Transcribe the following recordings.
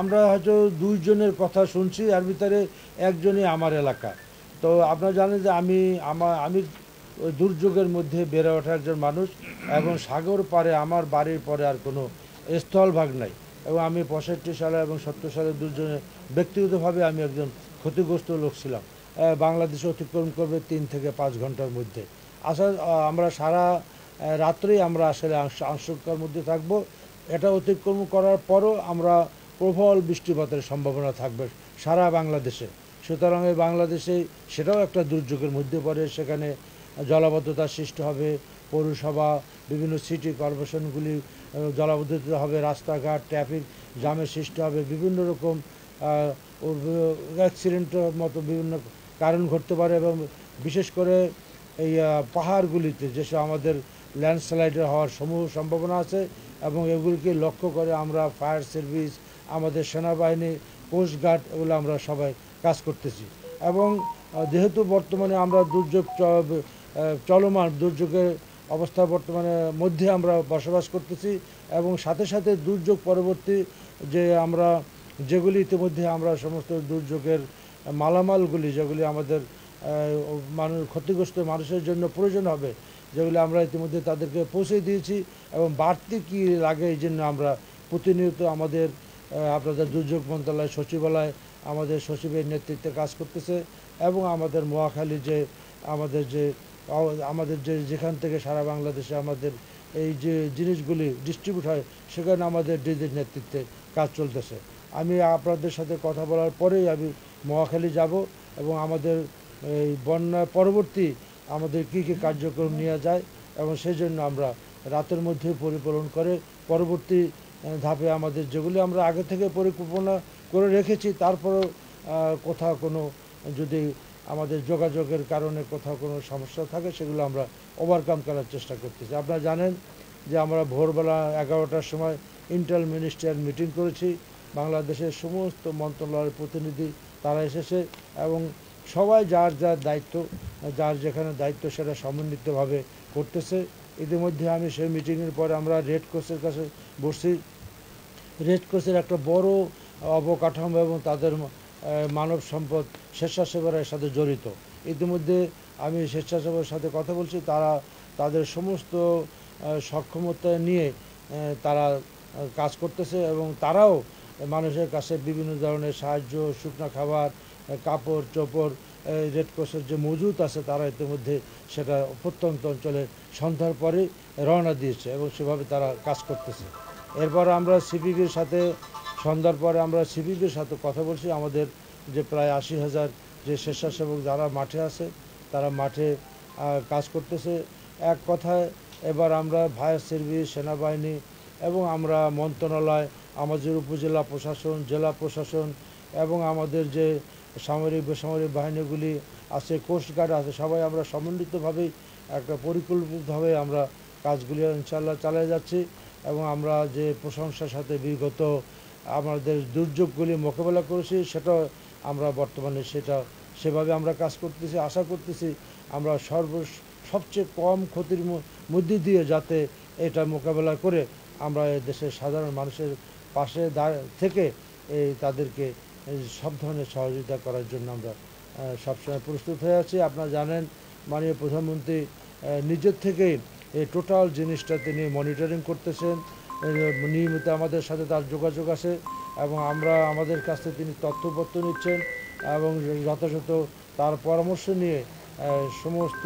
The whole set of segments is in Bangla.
আমরা হয়তো দুইজনের কথা শুনছি, এর ভিতরে একজনই আমার এলাকা। তো আপনারা জানেন যে আমি ওই দুর্যোগের মধ্যে বেড়ে ওঠা একজন মানুষ, এবং সাগর পারে আমার বাড়ির পরে আর কোনো স্থলভাগ নাই। এবং আমি 65 সালে এবং 70 সালে দুর্যোগে ব্যক্তিগতভাবে আমি একজন ক্ষতিগ্রস্ত লোক ছিলাম। বাংলাদেশে অতিক্রম করবে 3 থেকে 5 ঘন্টার মধ্যে। আমরা সারা রাত্রেই আমরা আসলে আশঙ্কার মধ্যে থাকব। এটা অতিক্রম করার পরও আমরা প্রবল বৃষ্টিপাতের সম্ভাবনা থাকবে সারা বাংলাদেশে। সুতরাং এই বাংলাদেশে সেটাও একটা দুর্যোগের মধ্যে পড়ে। সেখানে জলাবদ্ধতার সৃষ্টি হবে, পৌরসভা বিভিন্ন সিটি কর্পোরেশনগুলি জলাবদ্ধতা হবে, রাস্তাঘাট ট্রাফিক জামের সৃষ্টি হবে, বিভিন্ন রকম অ্যাক্সিডেন্টের মতো বিভিন্ন কারণ ঘটতে পারে। এবং বিশেষ করে এই পাহাড়গুলিতে যেসব আমাদের ল্যান্ডস্লাইডের হওয়ার সমূহ সম্ভাবনা আছে, এবং এগুলিকে লক্ষ্য করে আমরা ফায়ার সার্ভিস, আমাদের সেনাবাহিনী, কোস্টগার্ড, এগুলো আমরা সবাই কাজ করতেছি। এবং যেহেতু বর্তমানে আমরা চলমান দুর্যোগের অবস্থা বর্তমানে মধ্যে আমরা বসবাস করতেছি, এবং সাথে সাথে দুর্যোগ পরবর্তী যেগুলি ইতিমধ্যে আমরা সমস্ত দুর্যোগের মালামালগুলি যেগুলি আমাদের ক্ষতিগ্রস্ত মানুষের জন্য প্রয়োজন হবে, যেগুলি আমরা ইতিমধ্যে তাদেরকে পৌঁছে দিয়েছি। এবং বাড়তি কী লাগে এই জন্য আমরা প্রতিনিয়ত আপনাদের দুর্যোগ মন্ত্রণালয় সচিবালয় আমাদের সচিবের নেতৃত্বে কাজ করতেছে। এবং আমাদের মহাখালী আমাদের যেখান থেকে সারা বাংলাদেশে আমাদের এই যে জিনিসগুলি ডিস্ট্রিবিউট হয়, সেখানে আমাদের ডিজির নেতৃত্বে কাজ চলতেছে। আমি আপনাদের সাথে কথা বলার পরেই আমি মহাখালী যাব, এবং আমাদের এই বন্যা পরবর্তী আমাদের কী কী কার্যক্রম নেওয়া যায়, এবং সেই জন্য আমরা রাতের মধ্যে পরিপালন করে পরবর্তী ধাপে আমাদের যেগুলি আমরা আগে থেকে পরিকল্পনা করে রেখেছি, তারপরও কোথাও কোনো যদি আমাদের যোগাযোগের কারণে কোথাও কোনো সমস্যা থাকে, সেগুলো আমরা ওভারকাম করার চেষ্টা করতেছি। আপনারা জানেন যে আমরা ভোরবেলা 11টার সময় ইন্টার মিনিস্ট্রিয়াল মিটিং করেছি। বাংলাদেশের সমস্ত মন্ত্রণালয়ের প্রতিনিধি তারা এসেছে, এবং সবাই যার যার দায়িত্ব, যার যেখানে দায়িত্ব সেটা সমন্বিতভাবে করতেছে। ইতিমধ্যে আমি সেই মিটিংয়ের পরে আমরা রেড ক্রসের কাছে বসছি। রেড ক্রসের একটা বড় অবকাঠামো এবং তাদের মানব সম্পদ স্বেচ্ছাসেবকের সাথে জড়িত। ইতিমধ্যে আমি স্বেচ্ছাসেবকের সাথে কথা বলছি, তারা তাদের সমস্ত সক্ষমতা নিয়ে তারা কাজ করতেছে, এবং তারাও মানুষের কাছে বিভিন্ন ধরনের সাহায্য, শুকনো খাবার, কাপড় চোপড় রেড ক্রসের যে মজুদ আছে, তারা ইতিমধ্যে সেটা প্রত্যন্ত অঞ্চলে সন্ধ্যার পরে রওনা দিয়েছে, এবং সেভাবে তারা কাজ করতেছে। এরপর আমরা সিপিবির সাথে সন্ধ্যার পরে আমরা সিপিবির সাথে কথা বলছি। আমাদের যে প্রায় 80,000 যে স্বেচ্ছাসেবক যারা মাঠে আছে, তারা মাঠে কাজ করতেছে। এক কথায় এবার আমরা ফায়ার সার্ভিস, সেনাবাহিনী, এবং আমরা মন্ত্রণালয়, আমাদের উপজেলা প্রশাসন, জেলা প্রশাসন, এবং আমাদের যে সামরিক বেসামরিক বাহিনীগুলি আছে, কোস্টগার্ড আছে, সবাই আমরা সমন্বিতভাবেই একটা পরিকল্পিতভাবে আমরা কাজগুলি ইনশাআল্লাহ চালিয়ে যাচ্ছি। এবং আমরা যে প্রশংসার সাথে বিগত আমাদের দুর্যোগগুলি মোকাবেলা করেছি, সেটা আমরা বর্তমানে সেভাবে আমরা কাজ করতেছি। আশা করতেছি আমরা সবচেয়ে কম ক্ষতির মধ্যে দিয়ে যাতে এটা মোকাবেলা করে আমরা দেশের সাধারণ মানুষের পাশে থেকে তাদেরকে সব ধরনের সহযোগিতা করার জন্য আমরা সবসময় প্রস্তুত হয়ে আছি। আপনারা জানেন মাননীয় প্রধানমন্ত্রী নিজের থেকেই এই টোটাল জিনিসটা তিনি মনিটরিং করতেছেন, নিয়মিত আমাদের সাথে তার যোগাযোগ আছে, এবং আমাদের কাছ থেকে তিনি তথ্যপত্র নিচ্ছেন, এবং যথাযথ তার পরামর্শ নিয়ে সমস্ত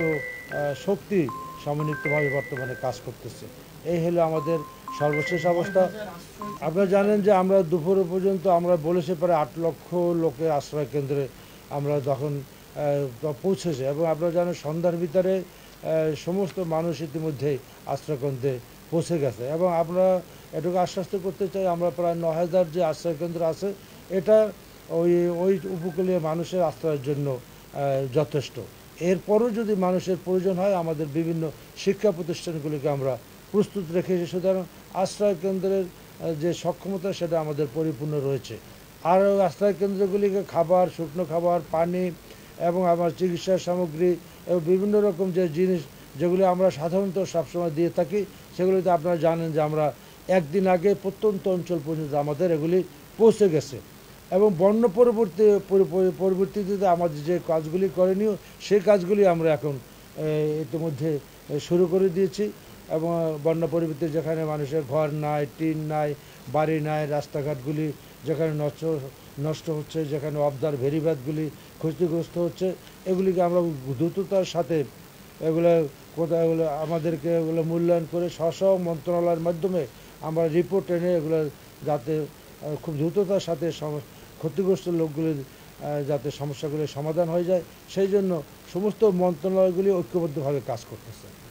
শক্তি সমন্বিতভাবে বর্তমানে কাজ করতেছে। এই হলো আমাদের সর্বশেষ অবস্থা। আপনারা জানেন যে আমরা দুপুর পর্যন্ত আমরা বলেছি প্রায় 8 লক্ষ লোকের আশ্রয় কেন্দ্রে আমরা যখন পৌঁছেছে, এবং আপনারা জানেন সন্ধ্যার ভিতরে সমস্ত মানুষ ইতিমধ্যেই আশ্রয়কেন্দ্রে পৌঁছে গেছে। এবং আমরা এটুকু আশ্বস্ত করতে চাই, আমরা প্রায় 9,000 যে আশ্রয়কেন্দ্র আছে, এটা ওই উপকূলীয় মানুষের আশ্রয়ের জন্য যথেষ্ট। এরপরও যদি মানুষের প্রয়োজন হয়, আমাদের বিভিন্ন শিক্ষা প্রতিষ্ঠানগুলিকে আমরা প্রস্তুত রেখেছি। সুতরাং আশ্রয় কেন্দ্রের যে সক্ষমতা সেটা আমাদের পরিপূর্ণ রয়েছে। আর আশ্রয় কেন্দ্রগুলিকে খাবার, শুকনো খাবার, পানি, এবং আমার চিকিৎসা সামগ্রী এবং বিভিন্ন রকম যে জিনিস যেগুলি আমরা সাধারণত সবসময় দিয়ে থাকি, সেগুলিতে আপনারা জানেন যে আমরা একদিন আগে প্রত্যন্ত অঞ্চল পর্যন্ত আমাদের এগুলি পৌঁছে গেছে এবং বন্যা পরবর্তীতে আমাদের যে কাজগুলি করণীয় সেই কাজগুলি আমরা এখন ইতিমধ্যে শুরু করে দিয়েছি এবং বন্যা পরবর্তীতে যেখানে মানুষের ঘর নাই, টিন নাই, বাড়ি নাই, রাস্তাঘাটগুলি যেখানে নষ্ট হচ্ছে, যেখানে অবদার ভেরিবাদগুলি ক্ষতিগ্রস্ত হচ্ছে, এগুলিকে আমরা দ্রুততার সাথে এগুলো কোথাও এগুলো আমাদেরকে এগুলো মূল্যায়ন করে স্ব মন্ত্রণালয়ের মাধ্যমে আমরা রিপোর্ট এনে এগুলো যাতে খুব দ্রুততার সাথে ক্ষতিগ্রস্ত লোকগুলির যাতে সমস্যাগুলির সমাধান হয়ে যায় সেই জন্য সমস্ত মন্ত্রণালয়গুলি ঐক্যবদ্ধভাবে কাজ করতেছে।